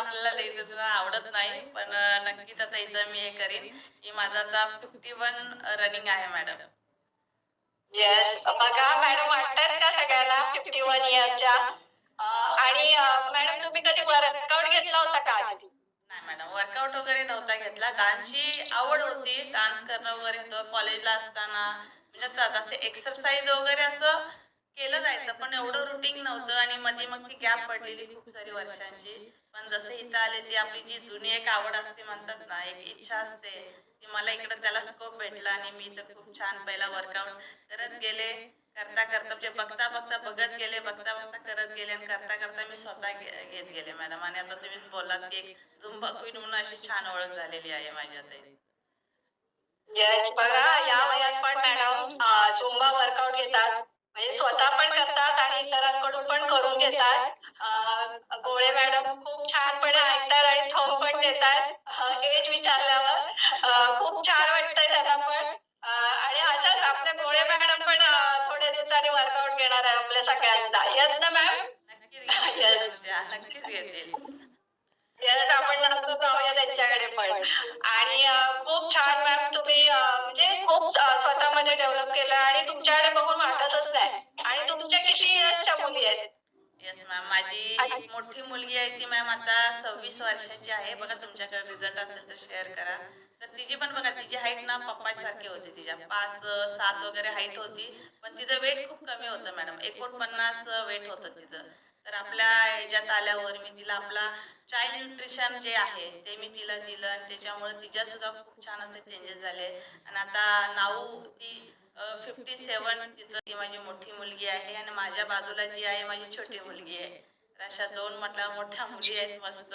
आपल्याला लई आवडत नाही. पण नक्कीच आता इथं मी हे करीन, की माझं आता 51 रनिंग आहे मॅडम. येस. बघा मॅडम वाटतात का सगळ्यांना 51 इयरच्या? आणि मॅडम तुम्ही कधी वर्कआउट घेतला होता का आधी? नाही मॅडम, वर्कआउट वगैरे नव्हता घेतला. डान्सची आवड होती. डान्स करणं वगैरे होतं. कॉलेजला असताना म्हणजे असे एक्सरसाइज वगैरे असं केलं जायचं, पण एवढं रुटीन नव्हतं आणि मध्ये मग ती गॅप पडलेली खूप सारी वर्षांची. पण जसं इथं आले ती आपली जी जुनी एक आवड असते म्हणतात ना, एक इच्छा असते, की मला इकडं त्याला स्कोप भेटला आणि मी तर खूप छान पहिला वर्कआउट करत गेले. करता करता म्हणजे बघता बघता बघत गेले, बघता बघता करत गेले आणि करता करता मी स्वतः घेत गेले मॅडम. आणि आता तुम्ही बोललात की एक झुंबा क्वीन म्हणून अशी छान ओळख झालेली आहे माझी आता इथे. येस. बघा या वयात पण मॅडम झुंबा वर्कआउट घेतात. म्हणजे स्वतः पण करतात आणि इतरांकडून पण करून घेतात. गोळे मॅडम खूप छानपणे ऐकतात आणि थंब पण देतात. एज विचारल्यावर खूप छान वाटतंय त्यांना पण. आणि असंच आपले गोळे मॅडम पण थोड्या दिवसांनी वर्कआउट घेणार आहे आपल्या सगळ्यांचा. येस ना मॅम? नक्कीच घेतील येस. मॅडम त्या, नक्कीच घेतील. येस, आपण नंतर जाऊया त्यांच्याकडे पण. आणि खूप छान मॅम तुम्ही म्हणजे खूप स्वतःमध्ये डेव्हलप केलं आणि तुमच्याकडे बघून वाटतच नाही. आणि तुमच्या किती इयर्सच्या मुली आहेत? येस मॅम, माझी एक मोठी मुलगी आहे ती मॅम आता 26 वर्षाची आहे. बघा तुमच्याकडे रिझल्ट असेल तर शेअर करा. तर तिची पण बघा, तिची हाईट ना पप्पासारखी होती. तिच्या 5'7" वगैरे हाईट होती, पण तिचं वेट खूप कमी होतं मॅडम. 49 वेट होतं तिचं. तर आपल्या ह्याच्यात आल्यावर मी तिला आपला चाइल्ड न्यूट्रिशन जे आहे ते मी तिला दिलं आणि त्याच्यामुळे तिच्या सुद्धा खूप छान असे चेंजेस झाले. आणि आता नाऊ ती 57 तिचं, ती माझी मोठी मुलगी आहे आणि माझ्या बाजूला जी आहे माझी छोटी मुलगी आहे. तर अशा दोन मोठ्या मुली आहेत मस्त.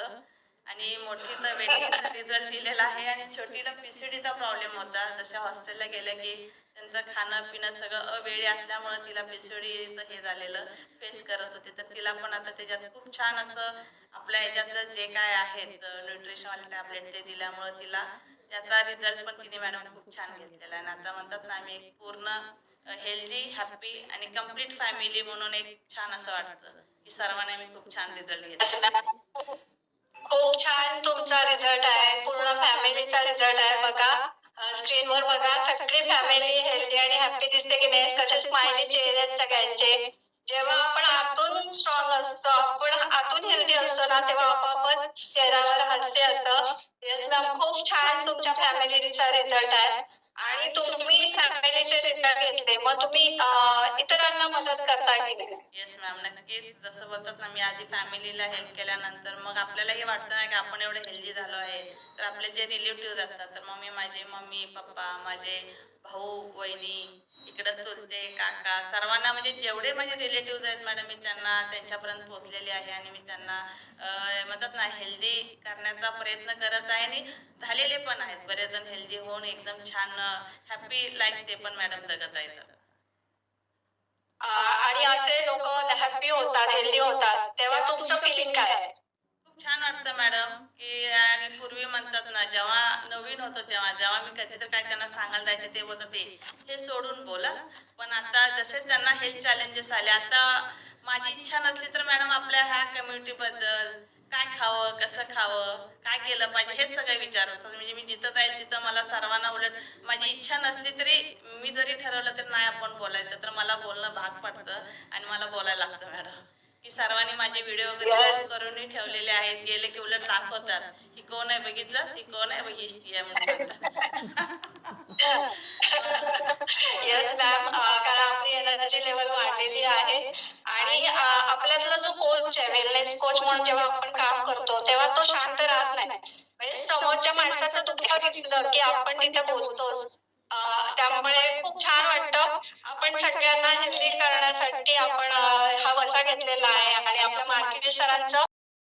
आणि मोठीचा वेटिंगचा रिझल्ट दिलेला आहे आणि छोटीला पीसीडीचा प्रॉब्लेम होता. जशा हॉस्टेलला गेल्या की त्यांचं खाणं पिणं सगळं अवेळी असल्यामुळे तिला पीसीडीचं हे झालेलं फेस करत होती. तर तिला पण आता त्याच्यात खूप छान असं आपल्या ह्याच्यातलं जे काय आहेत न्यूट्रिशनवाले टॅबलेट ते दिल्यामुळे तिला त्याचा रिझल्ट पण तिने मॅडम खूप छान घेतलेला आहे. आणि आता म्हणतात ना, आम्ही एक पूर्ण हेल्दी हॅपी आणि कम्प्लीट फॅमिली म्हणून एक छान असं वाटतं की सर्वांना मी खूप छान रिझल्ट घेतला. खूप छान तुमचा रिझल्ट आहे. पूर्ण फॅमिलीचा रिझल्ट आहे. बघा स्क्रीनवर बघा, सगळी फॅमिली हेल्दी आणि हॅपी दिसते की नाही? कसे स्माइली चेहरे आहेत सगळ्यांचे. जेव्हा आपण आतून स्ट्रॉंग असतो, आपण आतून हेल्दी असतो ना, तेव्हा आपोआपच चेहऱ्यावर हास्य येतं. येस मॅम, खूप छान तुमच्या फॅमिलीचा रिझल्ट आहे. आणि तुम्ही फॅमिलीचे रिझल्ट घेतले, मग तुम्ही इतरांना मदत करता की नाही? येस मॅम, नक्कीच. जसं बोलतात ना, मी आधी फॅमिलीला हेल्प केल्यानंतर मग आपल्यालाही वाटतं ना की आपण एवढे हेल्दी झालो आहे, तर आपले जे रिलेटिव्ह असतात, तर माझे मम्मी पप्पा, माझे भाऊ वहिनी, इकडं चुलते काका, सर्वांना म्हणजे जेवढे माझे रिलेटिव्ह आहेत मॅडम, मी त्यांना त्यांच्यापर्यंत पोहोचलेले आहे आणि मी त्यांना म्हणतात ना हेल्दी करण्याचा प्रयत्न करत आहे आणि झालेले पण आहेत. बरेच जण हेल्दी होऊन एकदम छान हॅपी लाईफ ते पण मॅडम जगत आहेत. आणि असे लोक हॅपी होतात, हेल्दी होतात, तेव्हा तुमचं फिलिंग काय आहे? खूप छान वाटतं मॅडम. की आणि पूर्वी म्हणतात ना, जेव्हा नवीन होतं तेव्हा जेव्हा मी कधी तर काय त्यांना सांगायला जायचे, ते बोलत ते हे सोडून बोला. पण आता जसे त्यांना हेल्थ चॅलेंजेस आले, आता माझी इच्छा नसली तर मॅडम आपल्या ह्या कम्युनिटी बद्दल काय खावं, कसं खावं, काय केलं पाहिजे हेच सगळे विचार असतात. म्हणजे मी जिथं जाईल तिथं मला सर्वांना उलट माझी इच्छा नसली तरी मी जरी ठरवलं तर नाही आपण बोलायचं, तर मला बोलणं भाग पडतं आणि मला बोलायला लागतं मॅडम. की सर्वांनी माझे व्हिडिओ वगैरे करूनही ठेवलेले आहेत. गेले की उलट दाखवतात, ही कोण आहे बघितलं, ही कोण आहे, हीच ती आहे म्हणतात. येस मॅम, कारण आपली एनर्जी लेवल वाढलेली आहे. आणि आपल्यातला जो कोच आहे, वेलनेस कोच म्हणून जेव्हा आपण काम करतो तेव्हा तो शांत राहत नाही. म्हणजे समोरच्या माणसाचं दुःख दिसलं की आपण तिथे बोलतोच. त्यामुळे खूप छान वाटतं. आपण सगळ्यांना हेल्दी करण्यासाठी आपण हा वसा घेतलेला आहे आणि आपल्या मार्केटिंग सरांचं